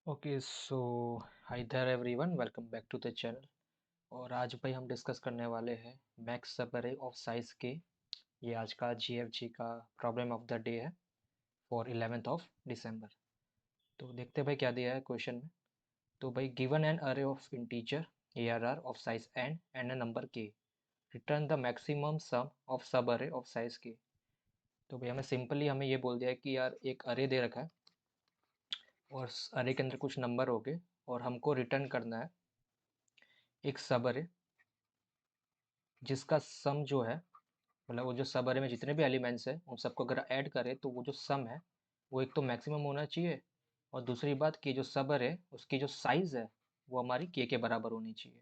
Okay so hi there everyone, welcome back to the channel. और आज भाई हम डिस्कस करने वाले हैं मैक्स सबअरे ऑफ साइज के। ये आज का जीएफजी का प्रॉब्लम ऑफ द डे है फॉर 11th ऑफ दिसंबर। तो देखते हैं भाई क्या दिया है क्वेश्चन में। तो भाई गिवन एन अरे of integer ARR of size n and a number k, return the maximum some of सब अरे ऑफ साइज k। तो भाई हमें ये बोल दिया है कि यार एक अरे दे रखा है और अरे के अंदर कुछ नंबर हो गए और हमको रिटर्न करना है एक सब अरे जिसका सम जो है, मतलब वो जो सब अरे में जितने भी एलिमेंट्स हैं उन सबको अगर ऐड करें तो वो जो सम है वो एक तो मैक्सिमम होना चाहिए, और दूसरी बात कि जो सब अरे उसकी जो साइज़ है वो हमारी के बराबर होनी चाहिए।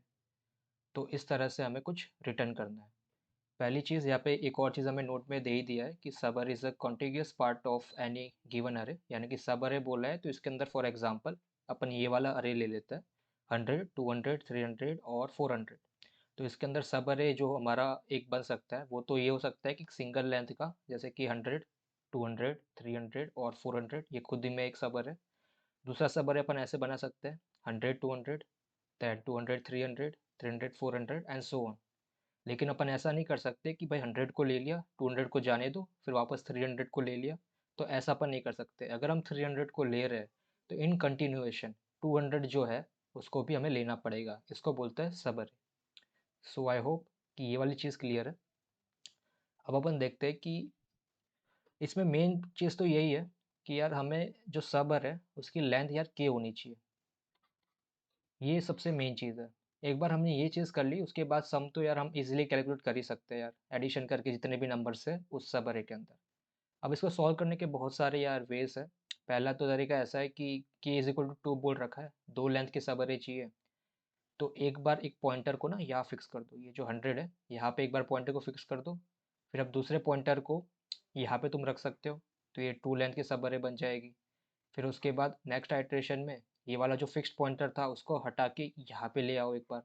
तो इस तरह से हमें कुछ रिटर्न करना है। पहली चीज़ यहाँ पे एक और चीज़ हमें नोट में दे ही दिया है कि सब अरे is a contiguous part of any given अरे, यानी कि सब अरे बोला है तो इसके अंदर फॉर एग्जांपल अपन ये वाला अरे ले लेते हैं 100, 200, 300 और 400। तो इसके अंदर सब अरे जो हमारा एक बन सकता है वो तो ये हो सकता है कि सिंगल लेंथ का, जैसे कि 100, 200, 300 और 400, ये खुद ही में एक सब अरे। दूसरा सब अरे अपन ऐसे बना सकते हैं 100, 200, दैन 200, 300, 300, 400 एंड सो ऑन। लेकिन अपन ऐसा नहीं कर सकते कि भाई 100 को ले लिया, 200 को जाने दो, फिर वापस 300 को ले लिया। तो ऐसा अपन नहीं कर सकते। अगर हम 300 को ले रहे हैं तो इन कंटिन्यूएशन 200 जो है उसको भी हमें लेना पड़ेगा। इसको बोलते हैं सब अरे। सो आई होप कि ये वाली चीज़ क्लियर है। अब अपन देखते हैं कि इसमें मेन चीज़ तो यही है कि यार हमें जो सबर है उसकी लेंथ यार के होनी चाहिए। ये सबसे मेन चीज़ है। एक बार हमने ये चीज़ कर ली उसके बाद सम तो यार हम इजीली कैलकुलेट कर ही सकते हैं यार, एडिशन करके जितने भी नंबर्स है उस सब अरे के अंदर। अब इसको सॉल्व करने के बहुत सारे यार वेज है। पहला तो तरीका ऐसा है कि के इज इक्वल टू 2 बोल रखा है, 2 लेंथ के सब अरे चाहिए। तो एक बार एक पॉइंटर को ना यहाँ फिक्स कर दो, ये जो 100 है यहाँ पे एक बार पॉइंटर को फिक्स कर दो। फिर अब दूसरे पॉइंटर को यहाँ पे तुम रख सकते हो, तो ये 2 लेंथ की सब अरे बन जाएगी। फिर उसके बाद नेक्स्ट आइट्रेशन में ये वाला जो फिक्स्ड पॉइंटर था उसको हटा के यहाँ पे ले आओ एक बार।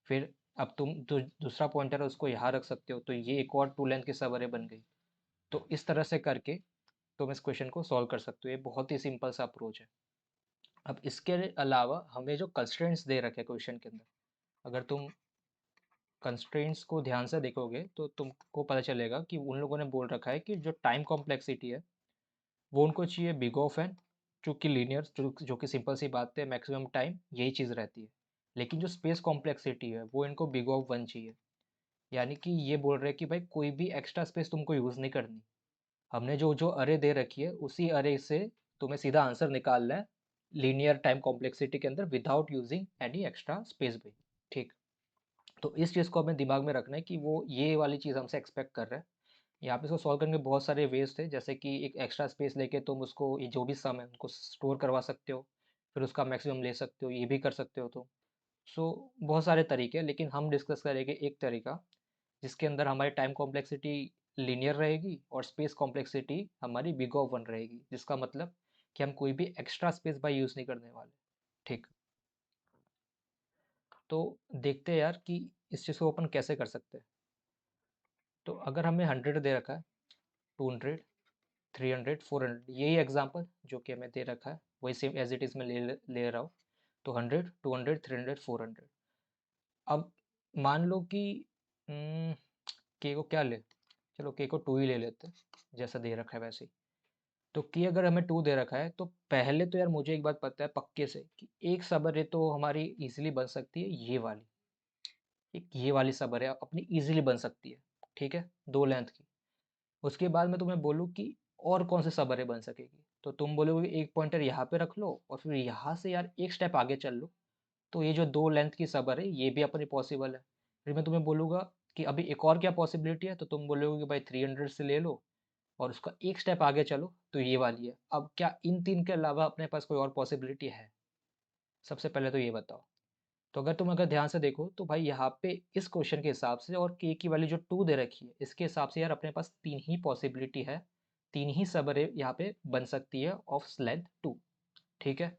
फिर अब तुम जो दूसरा पॉइंटर है उसको यहाँ रख सकते हो, तो ये एक और 2 लेंथ की सब अरे बन गई। तो इस तरह से करके तुम इस क्वेश्चन को सॉल्व कर सकते हो। ये बहुत ही सिंपल सा अप्रोच है। अब इसके अलावा हमें जो कंस्ट्रेंट्स दे रखे हैं क्वेश्चन के अंदर, अगर तुम कंस्ट्रेंट्स को ध्यान से देखोगे तो तुमको पता चलेगा कि उन लोगों ने बोल रखा है कि जो टाइम कॉम्प्लेक्सिटी है वो उनको चाहिए बिग ऑफ एन, चूँकि लीनियर जो कि सिंपल सी बात है, मैक्सिमम टाइम यही चीज़ रहती है। लेकिन जो स्पेस कॉम्प्लेक्सिटी है वो इनको बिग ऑफ 1 चाहिए। यानी कि ये बोल रहे हैं कि भाई कोई भी एक्स्ट्रा स्पेस तुमको यूज़ नहीं करनी। हमने जो जो अरे दे रखी है उसी अरे से तुम्हें सीधा आंसर निकालना है लीनियर टाइम कॉम्प्लेक्सिटी के अंदर without using any extra space भी। ठीक। तो इस चीज़ को हमें दिमाग में रखना है कि वो ये वाली चीज़ हमसे एक्सपेक्ट कर रहा है। यहाँ पे इसको सॉल्व करने के बहुत सारे वेज थे, जैसे कि एक एक्स्ट्रा स्पेस लेके तुम उसको ये जो भी सम है उनको स्टोर करवा सकते हो, फिर उसका मैक्सिमम ले सकते हो, ये भी कर सकते हो तुम। सो बहुत सारे तरीके हैं, लेकिन हम डिस्कस करेंगे एक तरीका जिसके अंदर हमारी टाइम कॉम्प्लेक्सिटी लीनियर रहेगी और स्पेस कॉम्प्लेक्सिटी हमारी बिग ऑफ 1 रहेगी, जिसका मतलब कि हम कोई भी एक्स्ट्रा स्पेस बाय यूज़ नहीं करने वाले। ठीक। तो देखते हैं यार कि इस चीज़ को अपन कैसे कर सकते हैं। तो अगर हमें 100 दे रखा है, 200, 300, 400, यही एग्जांपल जो कि हमें दे रखा है वही सेम एज इट इज़ में ले रहा हूँ। तो 100, 200, 300, 400। अब मान लो कि के को क्या ले, चलो के को 2 ही ले लेते हैं, जैसा दे रखा है वैसे ही। तो कि अगर हमें 2 दे रखा है तो पहले तो यार मुझे एक बात पता है पक्के से कि एक सबअरे तो हमारी इजीली बन सकती है ये वाली। एक ये वाली सबअरे अपनी इजीली बन सकती है। ठीक है, 2 लेंथ की। उसके बाद मैं तुम्हें बोलूँ कि और कौन से सबअरे बन सकेगी, तो तुम बोलोगे एक पॉइंटर यहाँ पे रख लो और फिर यहाँ से यार एक स्टेप आगे चल लो। तो ये जो 2 लेंथ की सबअरे ये भी अपनी पॉसिबल है। फिर मैं तुम्हें बोलूँगा कि अभी एक और क्या पॉसिबिलिटी है, तो तुम बोलोगे कि भाई 300 से ले लो और उसका एक स्टेप आगे चलो, तो ये वाली है। अब क्या इन 3 के अलावा अपने पास कोई और पॉसिबिलिटी है? सबसे पहले तो ये बताओ। तो अगर ध्यान से देखो तो भाई यहाँ पे इस क्वेश्चन के हिसाब से और के की वैल्यू जो 2 दे रखी है इसके हिसाब से यार अपने पास 3 ही पॉसिबिलिटी है, 3 ही सबअरे यहाँ पे बन सकती है ऑफ लेंथ 2। ठीक है।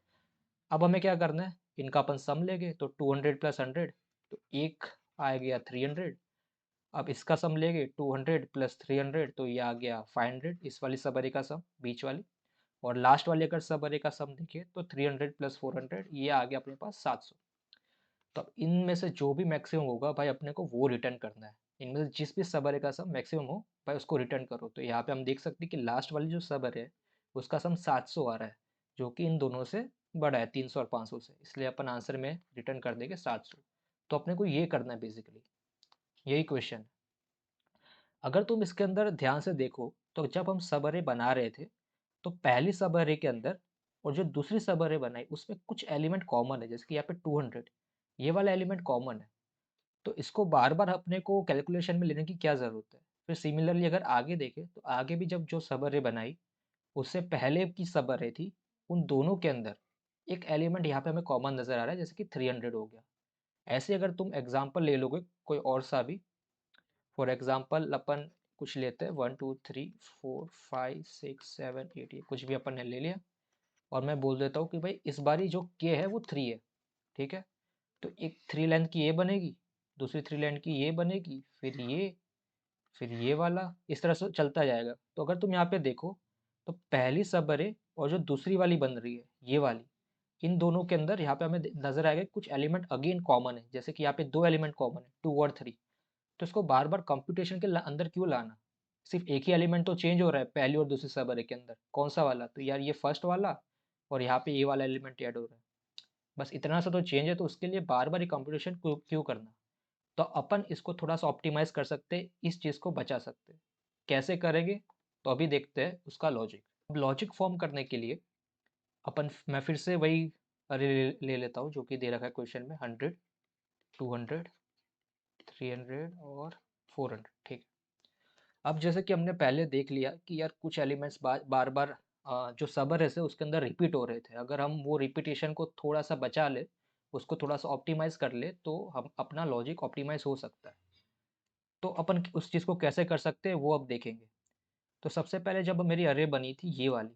अब हमें क्या करना है, इनका अपन सम लेंगे तो 200 प्लस 100, तो एक आ गया 300। अब इसका सम लेंगे 200 प्लस 300, तो ये आ गया 500, इस वाली सबअरे का सम बीच वाली। और लास्ट वाले अगर सब अरे का सम देखें तो 300 प्लस 400 ये आ गया अपने पास 700। तो अब इनमें से जो भी मैक्सिमम होगा भाई अपने को वो रिटर्न करना है। इनमें से जिस भी सब अरे का सम मैक्सिमम हो भाई उसको रिटर्न करो। तो यहाँ पे हम देख सकते हैं कि लास्ट वाली जो सब अरे है उसका सम 700 आ रहा है, जो कि इन दोनों से बड़ा है 300 और 500 से, इसलिए अपन आंसर में रिटर्न कर देंगे 700। तो अपने को ये करना है बेसिकली, यही क्वेश्चन है। अगर तुम इसके अंदर ध्यान से देखो तो जब हम सब अरे बना रहे थे तो पहली सब अरे के अंदर और जो दूसरी सब अरे बनाई उसमें कुछ एलिमेंट कॉमन है, जैसे कि यहाँ पे 200 ये वाला एलिमेंट कॉमन है। तो इसको बार बार अपने को कैलकुलेशन में लेने की क्या ज़रूरत है। फिर सिमिलरली अगर आगे देखें तो आगे भी जब जो सब अरे बनाई उससे पहले की सब अरे थी, उन दोनों के अंदर एक एलिमेंट यहाँ पे हमें कॉमन नज़र आ रहा है, जैसे कि 300 हो गया। ऐसे अगर तुम एग्जाम्पल ले लोगे कोई और सा भी, फॉर एग्जाम्पल अपन कुछ लेते हैं 1 2 3 4 5 6 7 8, ये कुछ भी अपन ने ले लिया और मैं बोल देता हूँ कि भाई इस बारी जो के है वो 3 है, ठीक है। तो एक 3 लेंथ की ये बनेगी, दूसरी 3 लेंथ की ये बनेगी, फिर ये वाला, इस तरह से चलता जाएगा। तो अगर तुम यहाँ पे देखो तो पहली सब अरे और जो दूसरी वाली बन रही है ये वाली, इन दोनों के अंदर यहाँ पे हमें नजर आएगा कुछ एलिमेंट अगेन कॉमन है, जैसे कि यहाँ पे दो एलिमेंट कॉमन है 2 और 3। तो इसको बार बार कंप्यूटेशन के अंदर क्यों लाना, सिर्फ एक ही एलिमेंट तो चेंज हो रहा है पहली और दूसरी सब अरे के अंदर, कौन सा वाला, तो यार ये फर्स्ट वाला और यहाँ पे ये वाला एलिमेंट ऐड हो रहा है, बस इतना सा तो चेंज है। तो उसके लिए बार बार ये कंप्यूटेशन क्यों क्यों करना। तो अपन इसको थोड़ा सा ऑप्टिमाइज कर सकते हैं, इस चीज़ को बचा सकते हैं। कैसे करेंगे तो अभी देखते हैं उसका लॉजिक। अब लॉजिक फॉर्म करने के लिए मैं फिर से वही अरे ले लेता हूँ जो कि दे रखा है क्वेश्चन में, 100 200 300 और 400, ठीक है। अब जैसे कि हमने पहले देख लिया कि यार कुछ एलिमेंट्स बार बार जो सब है उसके अंदर रिपीट हो रहे थे, अगर हम वो रिपीटेशन को थोड़ा सा बचा ले, उसको थोड़ा सा ऑप्टिमाइज कर ले तो हम अपना लॉजिक ऑप्टिमाइज हो सकता है। तो अपन उस चीज़ को कैसे कर सकते हैं वो अब देखेंगे। तो सबसे पहले जब मेरी अरे बनी थी ये वाली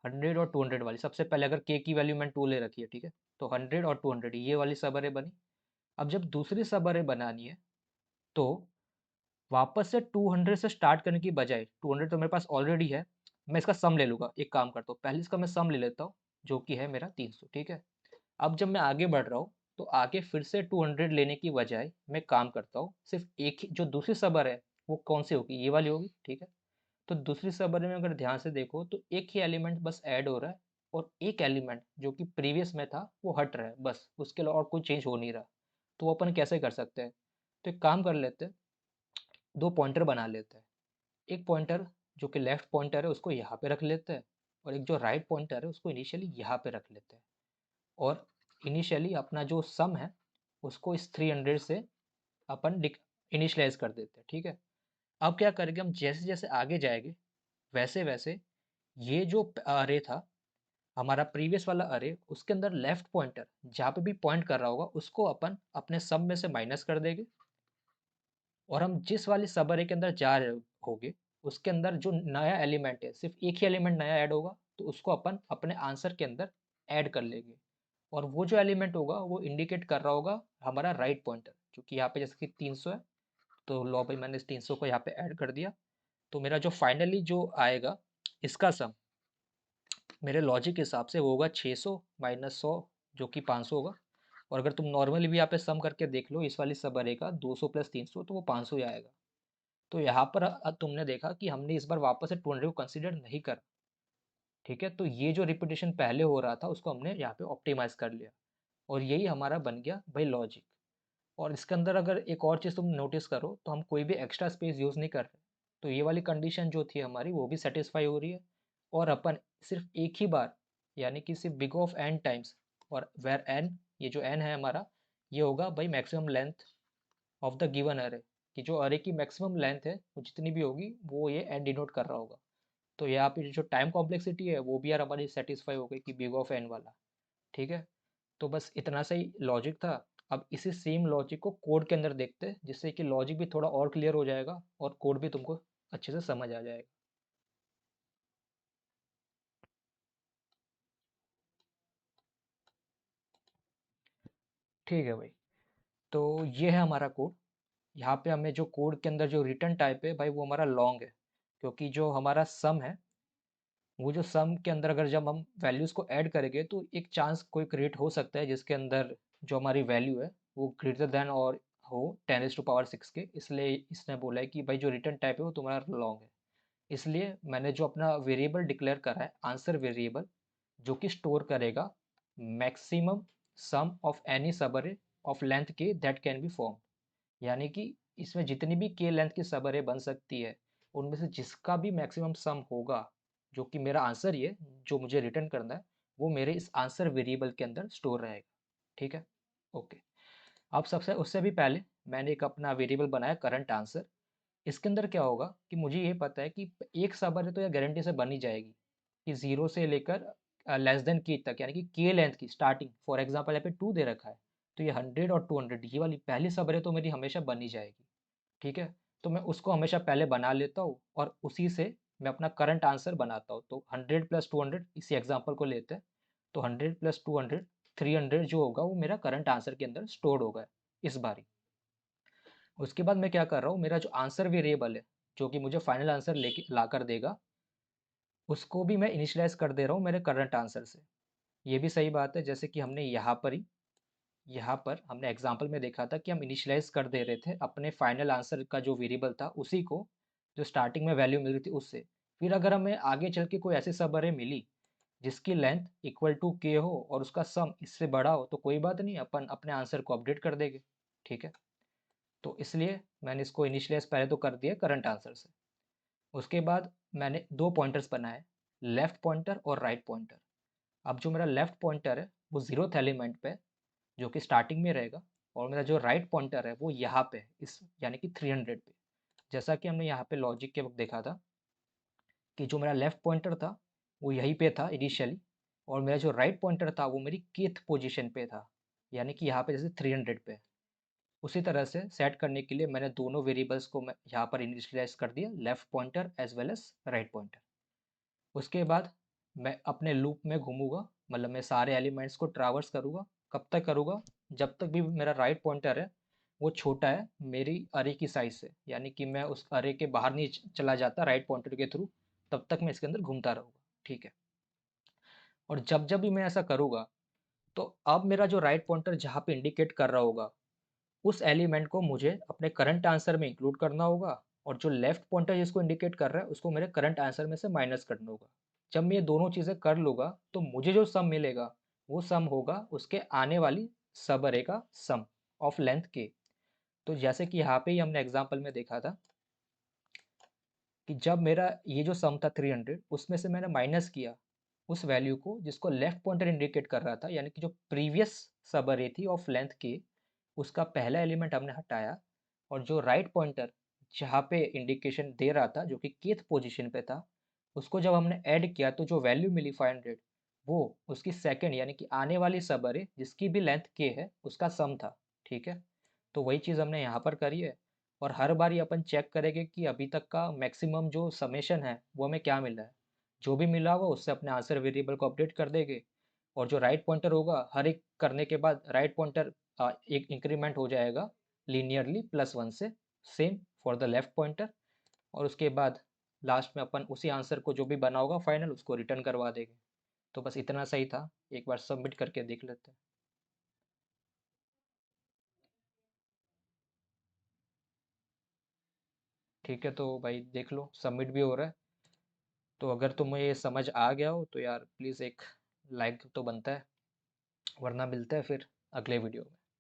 100 और 200 वाली, सबसे पहले अगर के की वैल्यू मैंने 2 ले रखी है, ठीक है, तो 100 और 200 ये वाली सब अरे बनी। अब जब दूसरी सब अरे बनानी है तो वापस से 200 से स्टार्ट करने की बजाय, 200 तो मेरे पास ऑलरेडी है, मैं इसका सम ले लूँगा। एक काम करता हूँ पहले इसका मैं सम ले लेता हूँ जो कि है मेरा 300, ठीक है। अब जब मैं आगे बढ़ रहा हूँ तो आगे फिर से 200 लेने की बजाय मैं काम करता हूँ सिर्फ एक ही, जो दूसरी सबर है वो कौन सी होगी, ये वाली होगी, ठीक है। तो दूसरी सबर में अगर ध्यान से देखो तो एक ही एलिमेंट बस ऐड हो रहा है और एक एलिमेंट जो कि प्रीवियस में था वो हट रहा है, बस उसके अलावा और कोई चेंज हो नहीं रहा। तो वो अपन कैसे कर सकते हैं, तो एक काम कर लेते हैं, दो पॉइंटर बना लेते हैं। एक पॉइंटर जो कि लेफ्ट पॉइंटर है उसको यहाँ पे रख लेते हैं और एक जो राइट पॉइंटर है उसको इनिशियली यहाँ पे रख लेते हैं। और इनिशियली अपना जो सम है उसको इस 300 से अपन इनिशलाइज कर देते हैं, ठीक है। अब क्या करेंगे हम, जैसे जैसे आगे जाएंगे वैसे वैसे ये जो अरे था हमारा प्रीवियस वाला अरे, उसके अंदर लेफ्ट पॉइंटर जहाँ पे भी पॉइंट कर रहा होगा उसको अपन अपने सम में से माइनस कर देंगे और हम जिस वाली सब अरे के अंदर जा रहे होगे उसके अंदर जो नया एलिमेंट है, सिर्फ एक ही एलिमेंट नया ऐड होगा तो उसको अपन अपने आंसर के अंदर ऐड कर लेंगे। और वो जो एलिमेंट होगा वो इंडिकेट कर रहा होगा हमारा राइट पॉइंटर, क्योंकि यहाँ पे जैसे कि 300 है तो लो भाई मैंने इस 300 को यहाँ पे ऐड कर दिया। तो मेरा जो फाइनली जो आएगा इसका सम मेरे लॉजिक के हिसाब से वो होगा 600 माइनस 100 जो कि 500 होगा। और अगर तुम नॉर्मली भी यहाँ पे सम करके देख लो इस वाली सब अरे का 200 प्लस 300 तो वो 500 ही आएगा। तो यहाँ पर तुमने देखा कि हमने इस बार वापस से 200 को कंसिडर नहीं करा, ठीक है। तो ये जो रिपीटेशन पहले हो रहा था उसको हमने यहाँ पे ऑप्टिमाइज कर लिया और यही हमारा बन गया भाई लॉजिक। और इसके अंदर अगर एक और चीज़ तुम नोटिस करो तो हम कोई भी एक्स्ट्रा स्पेस यूज़ नहीं कर रहे, तो ये वाली कंडीशन जो थी हमारी वो भी सेटिस्फाई हो रही है। और अपन सिर्फ एक ही बार यानी कि सिर्फ बिग ऑफ एन टाइम्स, और वेर एन, ये जो एन है हमारा ये होगा भाई maximum length of the given अरे, कि जो अरे की मैक्सिमम लेंथ है वो जितनी भी होगी वो ये एन डिनोट कर रहा होगा। तो यहाँ पे जो टाइम कॉम्प्लेक्सिटी है वो भी यार हमारी सेटिस्फाई हो गई कि बिग ऑफ एन वाला, ठीक है। तो बस इतना सा ही लॉजिक था। अब इसी सेम लॉजिक को कोड के अंदर देखते हैं जिससे कि लॉजिक भी थोड़ा और क्लियर हो जाएगा और कोड भी तुमको अच्छे से समझ आ जाएगा। ठीक है भाई, तो ये है हमारा कोड। यहाँ पे हमें जो कोड के अंदर जो रिटर्न टाइप है भाई वो हमारा लॉन्ग है, क्योंकि जो हमारा सम है वो जो सम के अंदर अगर जब हम वैल्यूज़ को ऐड करेंगे तो एक चांस कोई क्रिएट हो सकता है जिसके अंदर जो हमारी वैल्यू है वो ग्रेटर देन और हो 10⁻⁶ के, इसलिए इसने बोला है कि भाई जो रिटर्न टाइप है वो तुम्हारा लॉन्ग है। इसलिए मैंने जो अपना वेरिएबल डिक्लेयर करा है आंसर वेरिएबल, जो कि स्टोर करेगा मैक्सिमम सम ऑफ एनी सब अरे ऑफ लेंथ के दैट कैन बी फॉर्म, यानी कि इसमें जितनी भी के लेंथ की सब अरे बन सकती है उनमें से जिसका भी मैक्सिमम सम होगा, जो कि मेरा आंसर ही है जो मुझे रिटर्न करना है, वो मेरे इस आंसर वेरिएबल के अंदर स्टोर रहेगा। ठीक है, ओके। अब सबसे उससे भी पहले मैंने एक अपना वेरिएबल बनाया करंट आंसर। इसके अंदर क्या होगा कि मुझे ये पता है कि एक सब अरे तो यह गारंटी से बन ही जाएगी कि जीरो से लेकर लेस देन के तक, यानी कि के लेंथ की स्टार्टिंग, फॉर एग्जांपल यहाँ पे 2 दे रखा है तो ये 100 और 200 ये वाली पहली सब अरे तो मेरी हमेशा बन ही जाएगी। ठीक है, तो मैं उसको हमेशा पहले बना लेता हूँ और उसी से मैं अपना करंट आंसर बनाता हूँ। तो 100 प्लस 200, इसी एग्जांपल को लेते हैं, तो 100 प्लस 200 300 जो होगा वो मेरा करंट आंसर के अंदर स्टोर्ड होगा इस बारी। उसके बाद मैं क्या कर रहा हूँ, मेरा जो आंसर वेरिएबल है जो कि मुझे फाइनल आंसर लेके ला कर देगा, उसको भी मैं इनिशियलाइज कर दे रहा हूँ मेरे करंट आंसर से। ये भी सही बात है, जैसे कि हमने यहाँ पर हमने एग्जाम्पल में देखा था कि हम इनिशियलाइज कर दे रहे थे अपने फाइनल आंसर का जो वेरिएबल था उसी को, जो स्टार्टिंग में वैल्यू मिल रही थी उससे। फिर अगर हमें आगे चल के कोई ऐसी सब अरे मिली जिसकी लेंथ इक्वल टू के हो और उसका सम इससे बड़ा हो तो कोई बात नहीं, अपन अपने आंसर को अपडेट कर देंगे। ठीक है, तो इसलिए मैंने इसको इनिशियलाइज पहले तो कर दिया करंट आंसर से। उसके बाद मैंने दो पॉइंटर्स बनाए, लेफ्ट पॉइंटर और राइट पॉइंटर। अब जो मेरा लेफ्ट पॉइंटर है वो जीरोथ एलिमेंट पे, जो कि स्टार्टिंग में रहेगा, और मेरा जो राइट पॉइंटर है वो यहाँ पे इस यानी कि 300 पे। जैसा कि हमने यहाँ पे लॉजिक के वक्त देखा था कि जो मेरा लेफ्ट पॉइंटर था वो यहीं पे था इनिशियली, और मेरा जो राइट पॉइंटर था वो मेरी केथ पोजीशन पे था, यानी कि यहाँ पे जैसे 300 पे। उसी तरह से सेट करने के लिए मैंने दोनों वेरिएबल्स को मैं यहाँ पर इनिशियलाइज कर दिया, left pointer as well as right pointer. उसके बाद मैं अपने लूप में घूमूंगा, मतलब मैं सारे एलिमेंट्स को ट्रावर्स करूँगा। कब तक करूँगा, जब तक भी मेरा राइट पॉइंटर है वो छोटा है मेरी अरे की साइज से, यानी कि मैं उस अरे के बाहर नहीं चला जाता राइट पॉइंटर के थ्रू, तब तक मैं इसके अंदर घूमता रहूँगा। ठीक है, और जब जब भी मैं ऐसा करूँगा तो अब मेरा जो राइट पॉइंटर जहाँ पे इंडिकेट कर रहा होगा उस एलिमेंट को मुझे अपने करंट आंसर में इंक्लूड करना होगा, और जो लेफ्ट पॉइंटर जिसको इंडिकेट कर रहा है उसको मेरे करंट आंसर में से माइनस करना होगा। जब मैं ये दोनों चीज़ें कर लूँगा तो मुझे जो सम मिलेगा वो सम होगा उसके आने वाली सब अरे का सम ऑफ लेंथ के। तो जैसे कि यहाँ पे ही हमने एग्जाम्पल में देखा था कि जब मेरा ये जो सम था 300 उसमें से मैंने माइनस किया उस वैल्यू को जिसको लेफ्ट पॉइंटर इंडिकेट कर रहा था, यानी कि जो प्रीवियस सब अरे थी ऑफ लेंथ के, उसका पहला एलिमेंट हमने हटाया, और जो राइट पॉइंटर जहाँ पे इंडिकेशन दे रहा था जो कि केथ पोजीशन पे था, उसको जब हमने ऐड किया तो जो वैल्यू मिली 500 वो उसकी सेकंड यानी कि आने वाली सब अरे जिसकी भी लेंथ के है उसका सम था। ठीक है, तो वही चीज़ हमने यहाँ पर करी है, और हर बार ये अपन चेक करेंगे कि अभी तक का मैक्सिमम जो समेशन है वो हमें क्या मिला है। जो भी मिला होगा उससे अपने आंसर वेरिएबल को अपडेट कर देंगे, और जो राइट पॉइंटर होगा हर एक करने के बाद राइट पॉइंटर एक इंक्रीमेंट हो जाएगा लीनियरली +1 से, same for the left pointer. और उसके बाद लास्ट में अपन उसी आंसर को जो भी बना होगा फाइनल उसको रिटर्न करवा देंगे। तो बस इतना सही था, एक बार सबमिट करके देख लेते हैं। ठीक है, तो भाई देख लो सबमिट भी हो रहा है। तो अगर तुम्हें ये समझ आ गया हो तो यार प्लीज़ एक लाइक तो बनता है, वरना मिलते हैं फिर अगले वीडियो में।